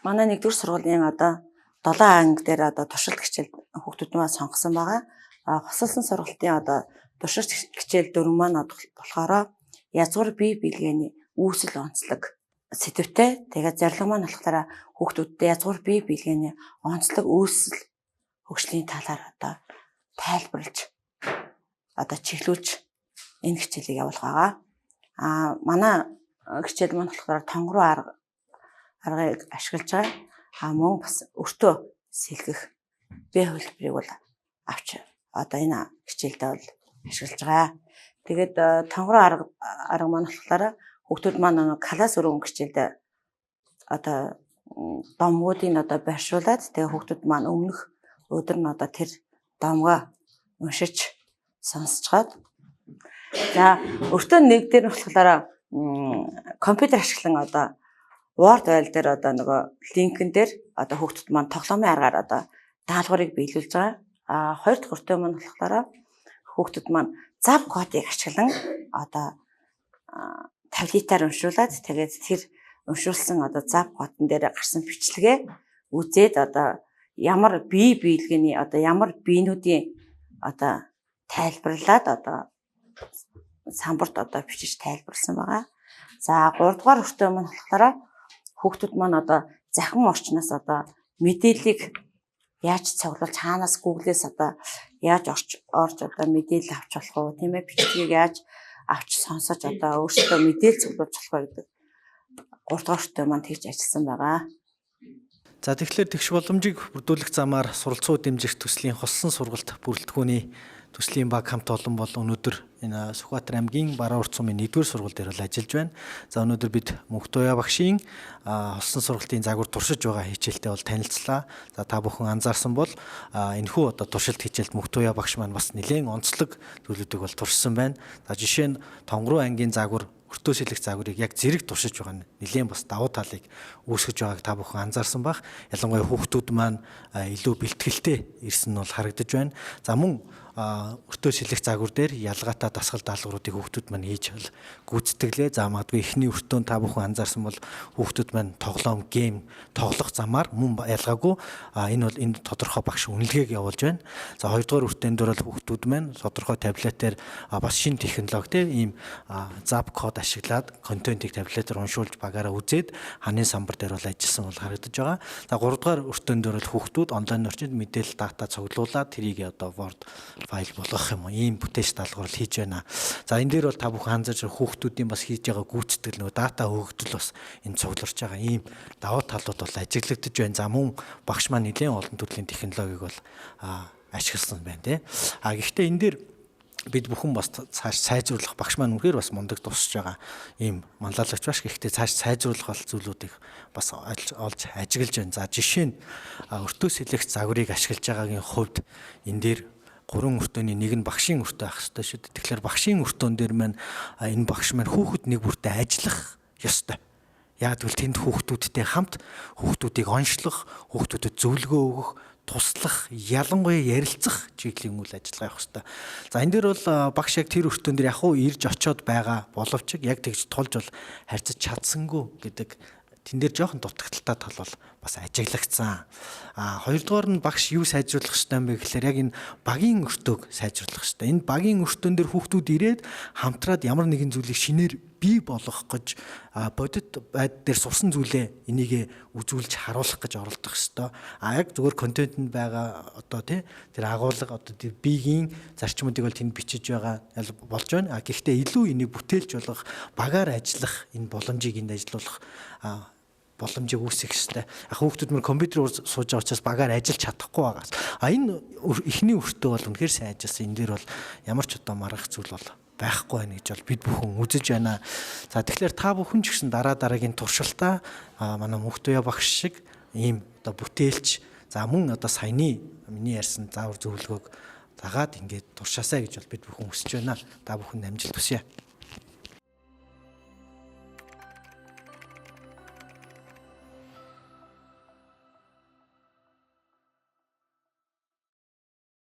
Манай 1-р сургуулийн 7 анги дээр туршилт хичээл хүүхдүүд маань сонгосон байгаа. Хосолсон сургалтын туршилт хичээл 4 маань болохоор язгуур бие биелгээний үүсэл онцлог сэдвтэй. Тэгээд зорилго маань болохоор хүүхдүүдтэй язгуур бие биелгээний онцлог үүсэл хөгжлийн талаар тайлбарлаж чиглүүлж энэ хичээлийг явуулах байгаа. Манай хичээл маань болохоор тонгороо аргыг ашиглаж байгаа. Мөн бас өртөө сэлгэх бие хөлбөрийг бол авч энэ хичээлдээ бол ашиглаж байгаа. Тэгээд тонгороо арга маань болохоор хүүхдүүд маань класс өргөн хичээлдээ домгуудыг байршуулад тэгээд хүүхдүүд маань өмнөх өдөр нь тэр домгоо уншиж сонсцоод өртөө нэг дээр нь болохоор компьютер ашиглан Word файл дээр линкэн дээр хүүхдүүд маань тоглоомын аргаар даалгаврыг биелүүлж байгаа. Хоёр дахь өртөө маань болохоор хүүхдүүд маань зав кодыг ашиглан таблетаар уншуулад тэгээд тэр уншуулсан зав кодн дээр гарсан бичлэгээ үзээд ямар бие биелгээний ямар биенүүдийн тайлбарлаад самбарт бичиж тайлбарлсан байгаа. За 3 дугаар өртөө маань болохоор хүүхдүүд маань захин орчноос мэдээллийг яаж цуглуулж хаанаас Google-ээс яаж орж мэдээлэл авч болох вэ? Тийм ээ, бичлэгийг яаж авч сонсож өөрсдөө мэдээлэл цуглуулж болох вэ гэдэг 3 дугаар өртөө маань тэгж ажилласан байгаа. За тэгэхээр тэгш боломжийг бүрдүүлэх замаар суралцуу дэмжих төслийн хоссон сургалт бүрэлдэхүүний төслийн баг хамт олон бол өнөөдөр энэ Сүхбаатар аймгийн Баруун Урт сумын 1-р сургууль дээр бол ажиллаж байна. За өнөөдөр бид Мөнхтуяа багшийн хоссон сургалтын загвар туршиж байгаа хичээлтэй бол танилцлаа. За та бүхэн анзаарсан бол энэхүү туршилт хичээлд Мөнхтуяа багш маань бас нэлээд онцлог зүйлүүдийг бол туршсан байна. За жишээ нь Тонгороо ангийн загвар өртөө сэлэх загварыг яг зэрэг туршиж байгаа нь нэлээд бас давуу талыг үүсгэж байгааг та бүхэн анзаарсан бах. Ялангуяа хүүхдүүд маань илүү бэлтгэлтэй ирсэн нь бол харагдаж байна. За мөн өртөө сэлэх загвар дээр ялгаатай дасгал даалгавруудыг хүүхдүүд маань хийж гүйцэтгэлээ. За магадгүй эхний өртөөнд та бүхэн анзаарсан бол хүүхдүүд маань тоглоом, гейм тоглох замаар мөн ялгаагүй энэ тодорхой багш үнэлгээг явуулж байна. За 2 дугаар өртөөнд дээр бол хүүхдүүд маань тодорхой таблетээр бас шинэ технологи ийм зап код ашиглаад контентийг таблетаар уншуулж багаараа үзээд ханын самбар дээр бол ажилласан бол харагдаж байгаа. За 3 дугаар өртөөнд дээр бол хүүхдүүд онлайн орчинд мэдээлэл дата цуглуулад тэрийг Word файл болгох юм уу ийм бүтээж даалгавар хийж байна. За энэ дээр бол та бүхэн анзаарч хүүхдүүдийн бас хийж байгаа гүйцэтгэл дата өгөгдөл бас энэ цугларч байгаа ийм давуу талууд бол ажиглагдаж байна. За мөн багш маань нэлээд олон төрлийн технологиг бол ашигласан байна тий. Гэхдээ энэ дээр бид бүхэн бас цааш сайжруулах багш маань үнэхээр бас мундаг тусч байгаа ийм манлайлагч баш. Гэхдээ цааш сайжруулах бол зүйлүүдийг бас олж ажиглаж байна. За жишээ нь өртөө сэлэх загварыг ашиглаж байгаагийн хувьд энэ дээр 3 өртөөний нэг нь багшийн өртөө ах ёстой шүү дээ. Тэгэхээр багшийн өртөөн дээр маань энэ багш маань хүүхэд нэг бүртээ ажиллах ёстой. Яг тэгвэл тэнд хүүхдүүдтэй хамт хүүхдүүдийг онцлох, хүүхдүүдэд зөвлөгөө өгөх, туслах, ялангуяа ярилцах чиглэлийн үйл ажиллагаа явах хэрэгтэй. За энэ дээр бол багш яг тэр өртөөн дээр ирж очиод байгаа боловч яг тэгж тулж бол харьцаж чадсангүй гэдэг тэн дээр жоохон дутагдaltaй тал бол бас ажиглагдсан. 2 дугаар нь багш юу сайжруулах ёстой юм бэ гэхээр яг энэ багийн өртөөг сайжруулах ёстой. Энэ багийн өртөөн дээр хүүхдүүд ирээд хамтраад ямар нэгэн зүйлийг шинээр бий болгох гэж бодит байд дээр сурсан зүйлээ энийг үзүүлж харуулах гэж оролдох ёстой. Яг зөвхөн контентэнд байгаа тэр агуулга тэр биеийн зарчмуудыг бол тэнд бичиж байгаа болж байна. Гэхдээ илүү энийг бүтээлж болгох, багаар ажиллах энэ боломжийг энд ажиллуулах боломжийг үүсгэх ёстой. Хүүхдүүд мөр компьютероор сууж байгаа учраас багаар ажиллаж чадахгүй байгаас. Энэ эхний өртөө бол үнэхээр сайн ажилласан. Энэ дээр бол ямар ч маргах зүйл бол байхгүй байна гэж бол бид бүхэн үзэж байна. За тэгэхээр та бүхэн ч гэсэн дараагийн туршилтаа манай Мөнхтуяа багш шиг ийм бүтээлч за мөн саяны миний ярьсан заавар зөвлөгөөг дагаад ингээд туршаасаа гэж бол бид бүхэн хүсэж байна. Та бүхэнд амжилт хүсье.